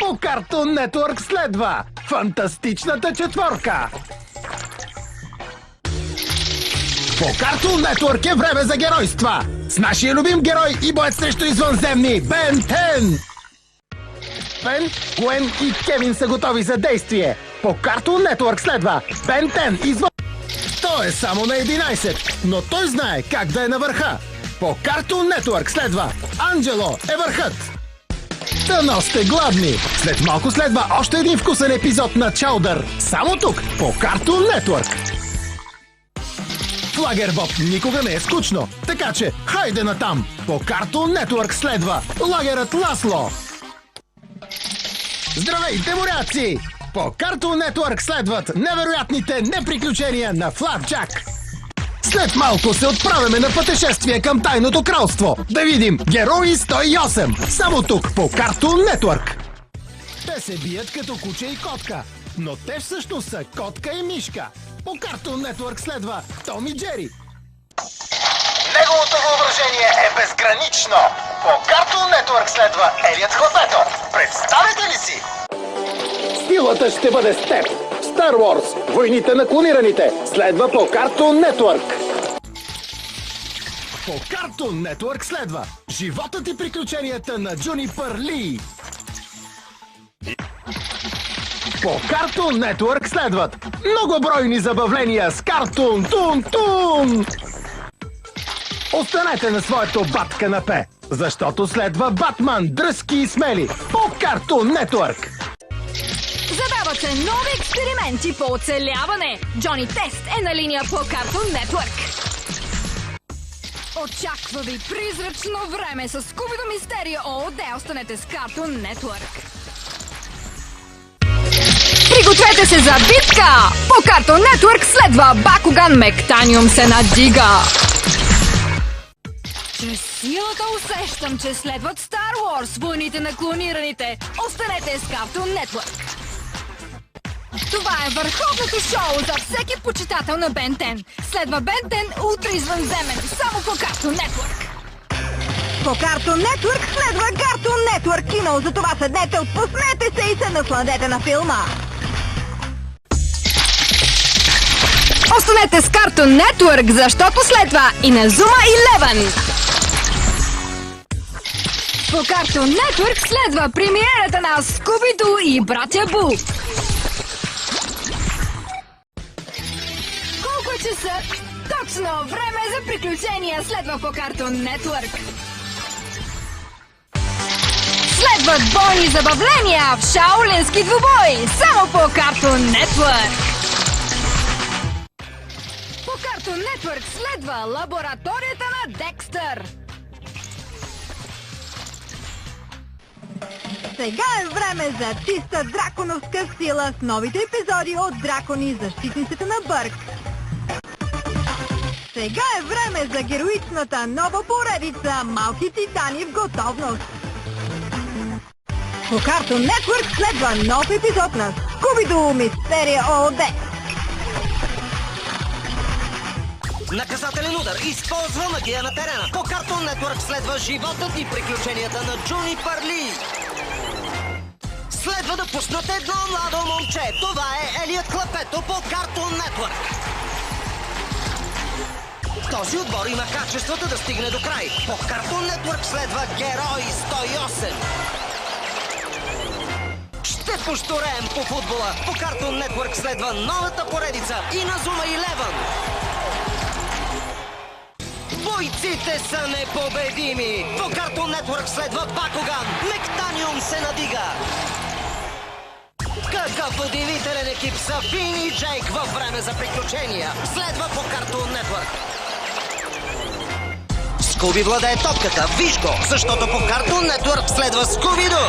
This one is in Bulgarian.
По Cartoon Network следва Фантастичната четворка. По Cartoon Network е време за геройства с нашия любим герой и боец срещу извънземни Бен 10. Бен, Гуен и Кевин са готови за действие. По Cartoon Network следва Бен 10 извън... Той е само на 11, но той знае как да е на върха. По Cartoon Network следва Анджело е върхът. Дано сте гладни! След малко следва още един вкусен епизод на Чаудър. Само тук, по Cartoon Network. В Лагер Боб никога не е скучно, така че хайде натам! По Cartoon Network следва Лагерът Ласло. Здравейте, моряци! По Cartoon Network следват невероятните неприключения на Флапджак. След малко се отправяме на пътешествие към Тайното кралство. Да видим Герои 108. Само тук по Cartoon Network. Те се бият като куче и котка, но те всъщност са котка и мишка. По Cartoon Network следва Том и Джери. Неговото въображение е безгранично. По Cartoon Network следва Елият Хлапето. Представете ли си? Силата ще бъде с теб. Star Wars, Войните на клонираните, следва по Cartoon Network. По Cartoon Network следва Животът и приключенията на Джунипър Ли. По Cartoon Network следват многобройни забавления с Картун Тун Тун. Останете на своето бат канапе, защото следва Батман дръзки и смели по Cartoon Network. Задават се нови експерименти по оцеляване. Джони Тест е на линия по Cartoon Network. Очаква ви призрачно време с Скубидо Мистерия ООД. Останете с Cartoon Network. Пригответе се за битка! По Cartoon Network следва Бакуган Мектаниум се надига. Чрез силата усещам, че следват Star Wars, Войните на клонираните. Останете с Cartoon Network. Това е върховното шоу за всеки почитател на Бен 10. Следва Бен 10 Ултра извънземен, само по Cartoon Network. По Cartoon Network следва Cartoon Network кино, затова седнете, отпуснете се и се насладете на филма. Останете с Cartoon Network, защото следва Иназума 11. По Cartoon Network следва премиерата на Скубиду и братя Бу. Колко е часа? Точно! Време за приключения следва по Cartoon Network. Следват бойни забавления в Шаолински двубой, само по Cartoon Network. По Cartoon Network следва Лабораторията на Декстър. Сега е време за чиста драконовска сила с новите епизоди от Дракони, защитниците на Бърк. Сега е време за героичната нова поредица Малки титани в готовност. По Cartoon Network следва нов епизод на Скубидо Мистерия ООД. Наказателен удар. Използва магия на терена. По Cartoon Network следва Животът и приключенията на Джунипър Ли. Следва да пуснат едно младо момче. Това е Елият Хлапето по Cartoon Network. Този отбор има качеството да стигне до край. По Cartoon Network следва Герои 108. Ще поштореем по футбола. По Cartoon Network следва новата поредица Иназума 11. Бойците са непобедими! По Cartoon Network следва Бакуган! Мектаниум се надига! Какъв удивителен екип са Фин и Джейк във време за приключения! Следва по Cartoon Network! Скуби владее топката, виж го! Защото по Cartoon Network следва Скубидо!